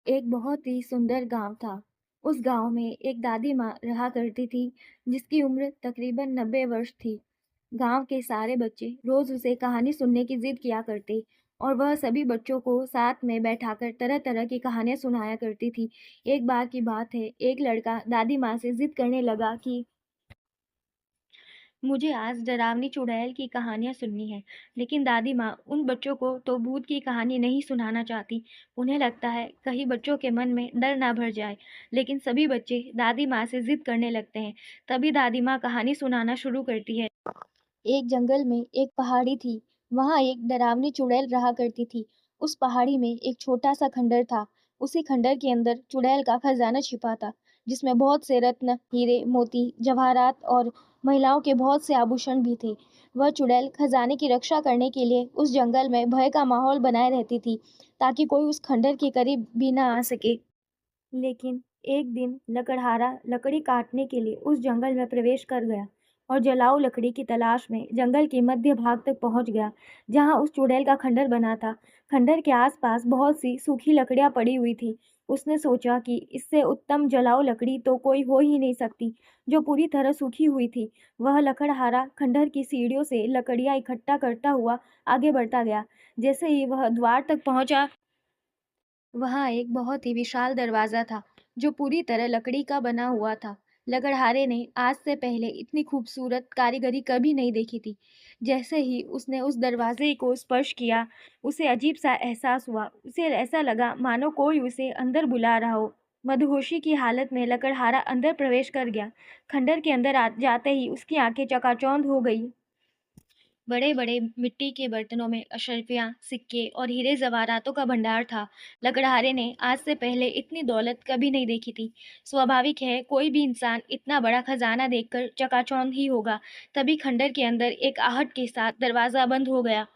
एक बहुत ही सुंदर गांव था। उस गांव में एक दादी माँ रहा करती थी, जिसकी उम्र तकरीबन 90 वर्ष थी। गांव के सारे बच्चे रोज उसे कहानी सुनने की जिद किया करते और वह सभी बच्चों को साथ में बैठाकर तरह तरह की कहानियां सुनाया करती थी। एक बार की बात है, एक लड़का दादी माँ से जिद करने लगा कि मुझे आज डरावनी चुड़ैल की कहानियां सुननी है। लेकिन दादी माँ उन बच्चों को तो भूत की कहानी नहीं सुनाना चाहती। उन्हें लगता है कहीं बच्चों के मन में डर ना भर जाए। लेकिन सभी बच्चे दादी माँ से जिद करने लगते हैं। तभी दादी माँ कहानी सुनाना शुरू करती है। एक जंगल में एक पहाड़ी थी। वहां एक डरावनी चुड़ैल रहा करती थी। उस पहाड़ी में एक छोटा सा खंडर था। उसी खंडर के अंदर चुड़ैल का खजाना छिपा था, जिसमें बहुत से रत्न, हीरे, मोती, जवाहरात और महिलाओं के बहुत से आभूषण भी थे। वह चुड़ैल खजाने की रक्षा करने के लिए उस जंगल में भय का माहौल बनाए रहती थी, ताकि कोई उस खंडर के करीब भी ना आ सके। लेकिन एक दिन लकड़हारा लकड़ी काटने के लिए उस जंगल में प्रवेश कर गया और जलाऊ लकड़ी की तलाश में जंगल के मध्य भाग तक पहुंच गया, जहां उस चुड़ैल का खंडर बना था। खंडर के आसपास बहुत सी सूखी लकड़ियां पड़ी हुई थी। उसने सोचा कि इससे उत्तम जलाऊ लकड़ी तो कोई हो ही नहीं सकती, जो पूरी तरह सूखी हुई थी। वह लकड़हारा खंडर की सीढ़ियों से लकड़ियां इकट्ठा करता हुआ आगे बढ़ता गया। जैसे ही वह द्वार तक पहुंचा, वहाँ एक बहुत ही विशाल दरवाज़ा था, जो पूरी तरह लकड़ी का बना हुआ था। लकड़हारे ने आज से पहले इतनी खूबसूरत कारीगरी कभी नहीं देखी थी। जैसे ही उसने उस दरवाजे को स्पर्श किया, उसे अजीब-सा एहसास हुआ। उसे ऐसा लगा मानो कोई उसे अंदर बुला रहा हो। मदहोशी की हालत में लकड़हारा अंदर प्रवेश कर गया। खंडर के अंदर जाते ही उसकी आंखें चकाचौंध हो गई। बड़े-बड़े मिट्टी के बर्तनों में अशर्फियाँ, सिक्के और हीरे जवाहरातों का भंडार था। लकड़हारे ने आज से पहले इतनी दौलत कभी नहीं देखी थी। स्वाभाविक है, कोई भी इंसान इतना बड़ा खजाना देखकर चकाचौंध ही होगा। तभी खंडर के अंदर एक आहट के साथ दरवाज़ा बंद हो गया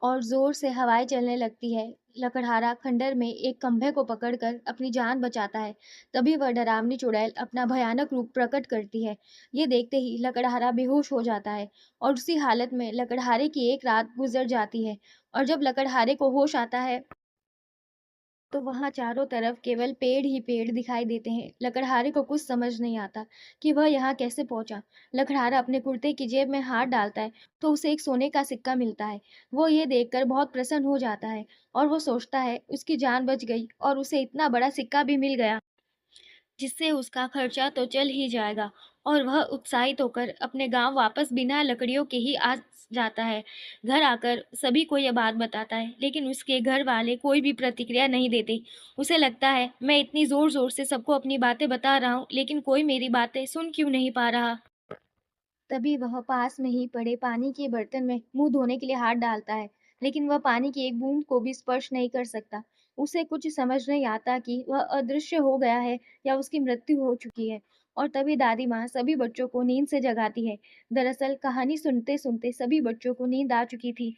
और ज़ोर से हवाएं चलने लगती है। लकड़हारा खंडर में एक खंभे को पकड़कर अपनी जान बचाता है। तभी वह डरावनी चुड़ैल अपना भयानक रूप प्रकट करती है। ये देखते ही लकड़हारा बेहोश हो जाता है और उसी हालत में लकड़हारे की एक रात गुजर जाती है। और जब लकड़हारे को होश आता है, तो वहाँ चारों तरफ केवल पेड़ ही पेड़ दिखाई देते हैं। लकड़हारे को कुछ समझ नहीं आता कि वह यहाँ कैसे पहुँचा। लकड़हारा अपने कुर्ते की जेब में हाथ डालता है, तो उसे एक सोने का सिक्का मिलता है। वो ये देखकर बहुत प्रसन्न हो जाता है और वो सोचता है उसकी जान बच गई और उसे इतना बड़ा सिक्का भी मिल गया, जिससे उसका खर्चा तो चल ही जाएगा। और वह उत्साहित होकर अपने गांव वापस बिना लकड़ियों के ही आ जाता है। घर आकर सभी को यह बात बताता है, लेकिन उसके घर वाले कोई भी प्रतिक्रिया नहीं देते। उसे लगता है मैं इतनी जोर जोर से सबको अपनी बातें बता रहा हूँ, लेकिन कोई मेरी बातें सुन क्यों नहीं पा रहा। तभी वह पास में ही पड़े पानी के बर्तन में मुंह धोने के लिए हाथ डालता है, लेकिन वह पानी की एक बूंद को भी स्पर्श नहीं कर सकता। उसे कुछ समझ नहीं आता कि वह अदृश्य हो गया है या उसकी मृत्यु हो चुकी है। और तभी दादी माँ सभी बच्चों को नींद से जगाती है। दरअसल कहानी सुनते सुनते सभी बच्चों को नींद आ चुकी थी।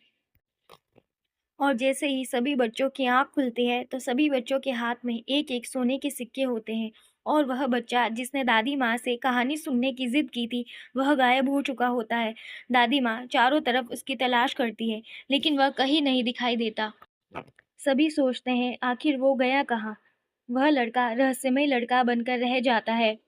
और जैसे ही सभी बच्चों की आँख खुलती है, तो सभी बच्चों के हाथ में एक-एक सोने के सिक्के होते हैं और वह बच्चा जिसने दादी माँ से कहानी सुनने की ज़िद की थी, वह गायब हो चुका होता है। दादी माँ चारों तरफ उसकी तलाश करती है, लेकिन वह कहीं नहीं दिखाई देता। सभी सोचते हैं आखिर वो गया कहाँ? वह लड़का रहस्यमय लड़का बनकर रह जाता है।